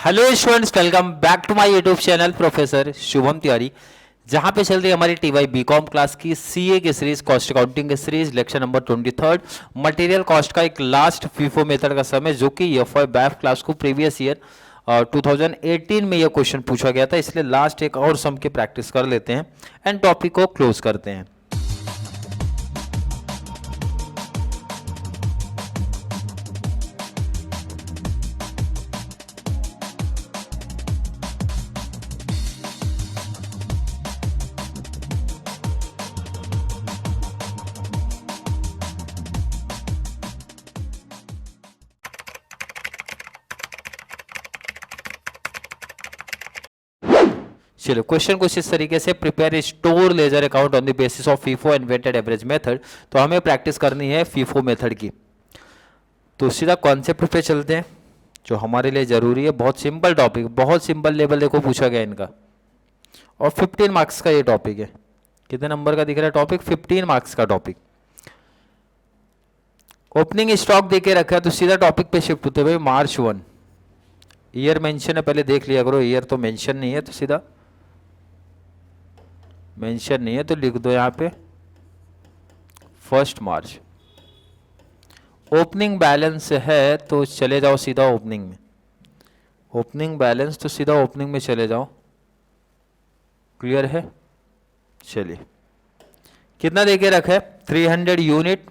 Hello students, welcome back to my YouTube channel professor Shubham Tiwari, जहां पे चल रही है हमारी टीवाई बीकॉम क्लास की सीए की सीरीज, कॉस्ट अकाउंटिंग की series, lecture number 23 material cost का एक लास्ट फीफो मेथड का समय, जो कि एफवाई बैफ क्लास को प्रीवियस ईयर 2018 में यह क्वेश्चन पूछा गया था। इसलिए लास्ट एक और सम की प्रैक्टिस कर लेते हैं एंड टॉपिक को क्लोज करते हैं। चलो, क्वेश्चन कुछ इस तरीके से, prepare store ledger account on the basis of FIFO and weighted average method. तो हमें प्रैक्टिस करनी है फीफो मेथड की। तो सीधा कॉन्सेप्ट पे चलते हैं जो हमारे लिए जरूरी है। बहुत सिंपल टॉपिक, बहुत सिंपल लेवल देखो पूछा गया इनका, और 15 मार्क्स का ये टॉपिक है। कितने नंबर का दिख रहा है टॉपिक? 15 मार्क्स का टॉपिक। ओपनिंग स्टॉक देके रखा है, तो सीधा टॉपिक पे शिफ्ट होते हुए मार्च 1। ईयर मेंशन है, पहले देख लिया करो। ईयर तो मेंशन नहीं है, तो सीधा मेंशन नहीं है तो लिख दो यहाँ पे 1 मार्च। ओपनिंग बैलेंस है तो चले जाओ सीधा ओपनिंग में। ओपनिंग बैलेंस तो सीधा ओपनिंग में चले जाओ। क्लियर है? चलिए, कितना देके रखा है? 300 यूनिट,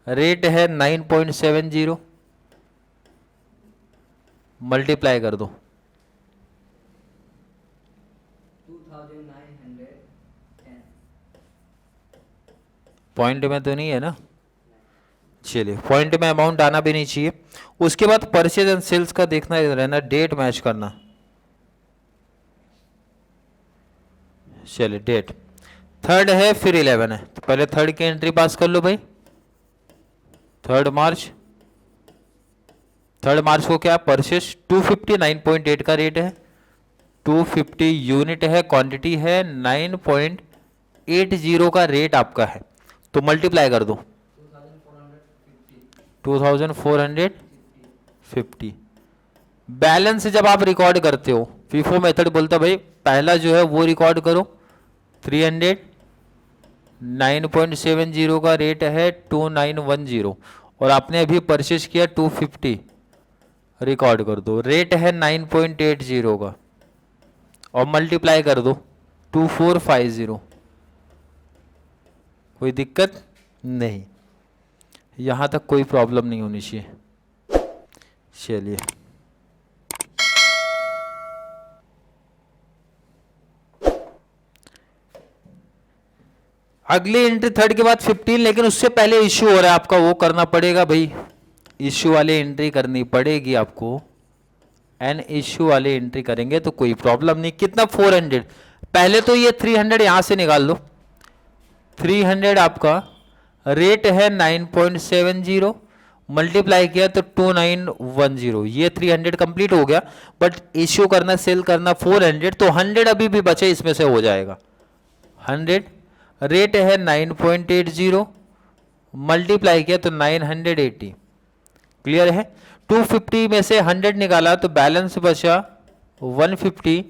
रेट है 9.70, मल्टीप्लाई कर दो। 2910। पॉइंट में तो नहीं है ना? चलिए, पॉइंट में अमाउंट आना भी नहीं चाहिए। उसके बाद परचेज एंड सेल्स का देखना रहना, डेट मैच करना। चलिए, डेट 3rd है, फिर 11 है, तो पहले 3rd की एंट्री पास कर लो भाई। 3rd मार्च। 3rd मार्च को क्या परचेज 259.8 का रेट है, 250 यूनिट है, क्वांटिटी है 9.80 का रेट आपका है, तो मल्टीप्लाई कर दो 2450। बैलेंस जब आप रिकॉर्ड करते हो, फीफो मेथड बोलता भाई पहला जो है वो रिकॉर्ड करो 300, 9.70 का रेट है 2910, और आपने अभी परचेज किया 250, रिकॉर्ड कर दो। रेट है 9.80 का, और मल्टीप्लाई कर दो 2450। कोई दिक्कत नहीं, यहां तक कोई प्रॉब्लम नहीं होनी चाहिए। चलिए, अगली एंट्री 3rd के बाद 15, लेकिन उससे पहले इश्यू हो रहा है आपका, वो करना पड़ेगा भाई। इश्यू वाली एंट्री करनी पड़ेगी आपको, एन इश्यू वाली एंट्री करेंगे तो कोई प्रॉब्लम नहीं। कितना? 400। पहले तो ये 300 यहां से निकाल लो। 300 आपका रेट है 9.70, मल्टीप्लाई किया तो 2910। ये 300 कंप्लीट हो गया, बट इश्यू करना, सेल करना 400, तो 100 अभी भी बचे, इसमें से हो जाएगा 100। रेट है 9.80, मल्टीप्लाई किया तो 980। क्लियर है? 250 में से 100 निकाला तो बैलेंस बचा 150।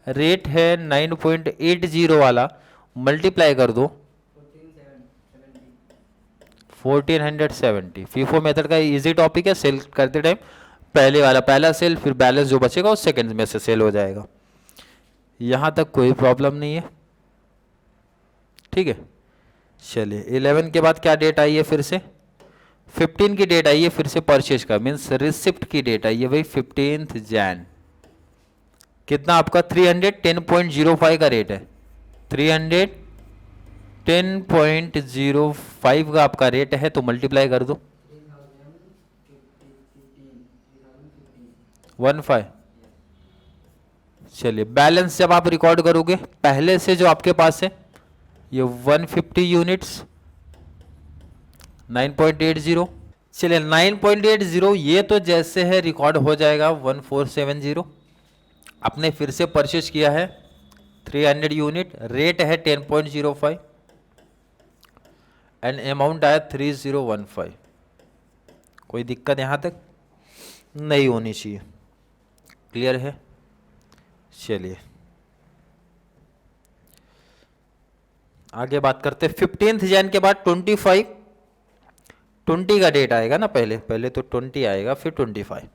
रेट है 9.80 वाला, मल्टीप्लाई कर दो 1470। फीफो मेथड का इजी टॉपिक है, सेल करते टाइम पहले वाला पहला सेल, फिर बैलेंस जो बचेगा वो सेकंड में से सेल हो जाएगा। यहां तक कोई प्रॉब्लम नहीं है, ठीक है। चलिए, 11 के बाद क्या डेट आई है? फिर से 15 की डेट आई है, फिर से परचेज का, मीन्स रिसिप्ट की डेट आई है भाई 15 जैन। कितना आपका? 300, 10.05 का रेट है। 300, 10.05 का आपका रेट है, तो मल्टीप्लाई कर दो 15। चलिए, बैलेंस जब आप रिकॉर्ड करोगे पहले से जो आपके पास है, ये 150 यूनिट्स 9.80। चलिए, 9.80 ये तो जैसे है रिकॉर्ड हो जाएगा 1470। आपने फिर से परचेज किया है 300 यूनिट, रेट है 10.05, एंड अमाउंट आया 3015। कोई दिक्कत यहां तक? नहीं होनी चाहिए। क्लियर है? चलिए आगे बात करते हैं। 15 जैन के बाद 25, 20 का डेट आएगा ना, पहले पहले तो 20 आएगा फिर 25।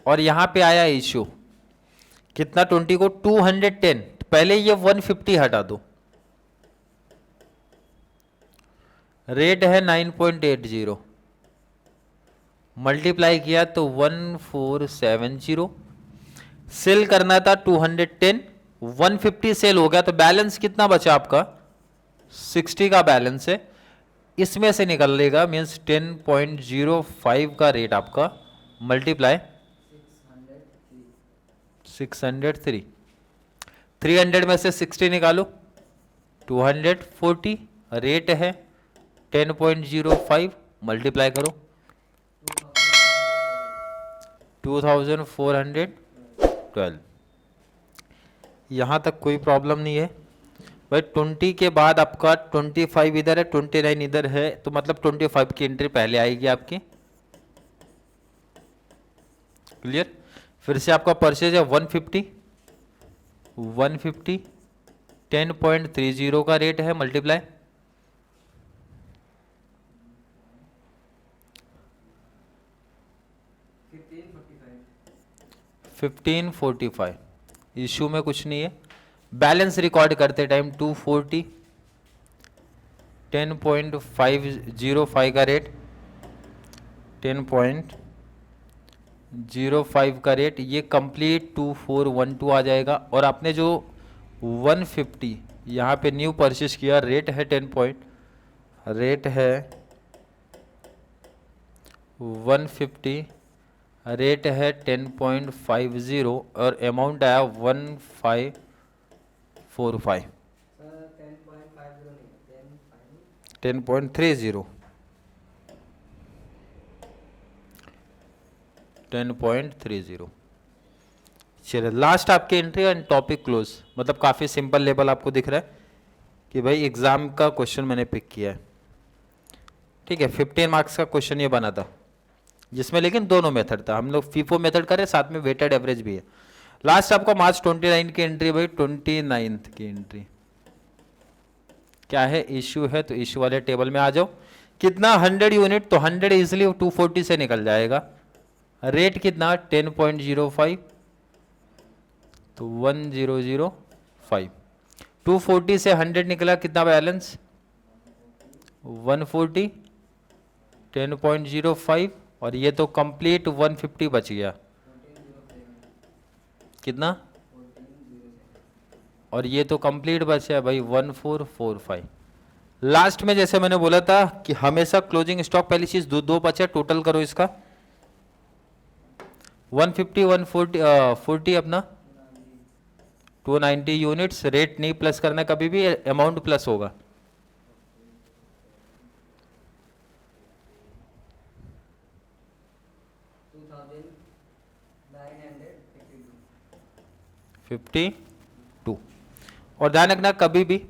और यहां पे आया इश्यू कितना, 20 को 210, पहले ये 150 हटा दो, रेट है 9.80, मल्टीप्लाई किया तो 1470, सेल करना था 210, 150 सेल हो गया तो बैलेंस कितना बचा आपका, 60 का बैलेंस है, इसमें से निकल लेगा मीन्स 10.05 का रेट आपका, मल्टीप्लाई 603, 300 में से 60 निकालो, 240, रेट है 10.05, मल्टीप्लाई करो 2412। यहाँ तक कोई प्रॉब्लम नहीं है भाई। 20 के बाद आपका 25 इधर है, 29 इधर है, तो मतलब 25 की एंट्री पहले आएगी आपकी। क्लियर? फिर से आपका परचेज है 150, 10.30 का रेट है, मल्टीप्लाई 1545। इशू में कुछ नहीं है। बैलेंस रिकॉर्ड करते टाइम 240, 10.505 का रेट, 10.05 का रेट, ये कंप्लीट 2412 आ जाएगा। और आपने जो 150 यहाँ पे न्यू परचेज किया, रेट है 150, रेट है 10.50 और अमाउंट आया 1545, 10.30, 10.30। चलिए लास्ट आपके एंट्री एंड टॉपिक क्लोज। मतलब काफ़ी सिंपल लेवल आपको दिख रहा है कि भाई एग्जाम का क्वेश्चन मैंने पिक किया है। ठीक है, 15 मार्क्स का क्वेश्चन ये बना था, जिसमें लेकिन दोनों मेथड था। हम लोग फीफो मेथड करें, साथ में वेटेड एवरेज भी है। लास्ट आपका मार्च 29 की एंट्री भाई, 29 की एंट्री क्या है, इश्यू है, तो इश्यू वाले टेबल में आ जाओ। कितना 100 यूनिट, तो 100 इजिली 240 से निकल जाएगा। रेट कितना 10.05, तो 1005, 240 से 100 निकला, कितना बैलेंस 140, 10.05, और ये तो कंप्लीट 150 बच गया, कितना, और ये तो कंप्लीट बचा है भाई 1445। लास्ट में जैसे मैंने बोला था कि हमेशा क्लोजिंग स्टॉक, पहली चीज दो बचे, टोटल करो इसका 150, 140 अपना 290 यूनिट्स। रेट नहीं प्लस करना कभी भी, अमाउंट प्लस होगा। $52। और ध्यान रखना कभी भी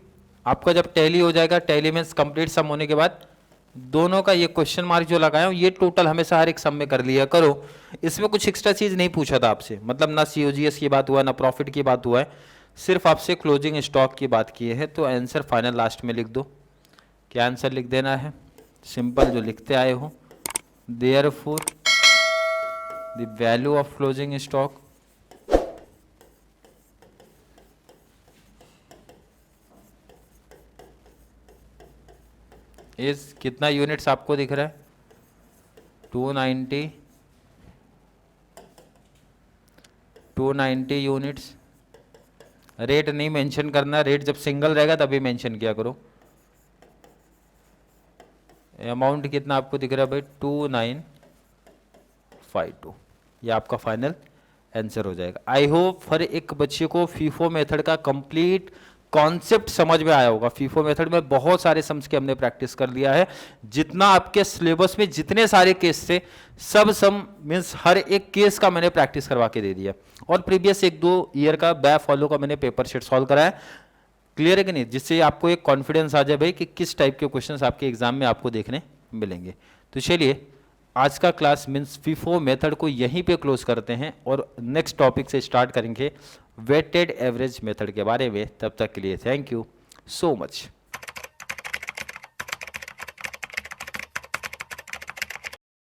आपका जब टैली हो जाएगा, टैली में कंप्लीट सम होने के बाद दोनों का ये क्वेश्चन मार्क जो लगाया हूं, ये टोटल हमेशा हर एक सम में कर लिया करो। इसमें कुछ एक्स्ट्रा चीज नहीं पूछा था आपसे, मतलब ना COGS की बात हुआ, ना प्रॉफिट की बात हुआ है, सिर्फ आपसे क्लोजिंग स्टॉक की बात की है। तो आंसर फाइनल लास्ट में लिख दो। क्या आंसर लिख देना है, सिंपल जो लिखते आए हो, therefore the value of closing stock इस कितना यूनिट्स आपको दिख रहा है 290 यूनिट्स। रेट नहीं मेंशन करना, रेट जब सिंगल रहेगा तभी मेंशन किया करो। अमाउंट कितना आपको दिख रहा है भाई 2952। ये आपका फाइनल आंसर हो जाएगा। आई होप हर एक बच्चे को फीफो मेथड का कंप्लीट कॉन्सेप्ट समझ में आया होगा। फीफो मेथड में बहुत सारे सम्स की हमने प्रैक्टिस कर लिया है। जितना आपके सिलेबस में जितने सारे केस थे, सब सम मीन्स हर एक केस का मैंने प्रैक्टिस करवा के दे दिया, और प्रीवियस 1-2 ईयर का बैक फॉलो का मैंने पेपर शेट सॉल्व कराया। क्लियर है कि नहीं, जिससे आपको एक कॉन्फिडेंस आ जाए भाई कि किस टाइप के क्वेश्चंस आपके एग्जाम में आपको देखने मिलेंगे। तो चलिए आज का क्लास मीन्स FIFO मेथड को यहीं पे क्लोज करते हैं और नेक्स्ट टॉपिक से स्टार्ट करेंगे वेटेड एवरेज मेथड के बारे में। तब तक के लिए थैंक यू सो मच।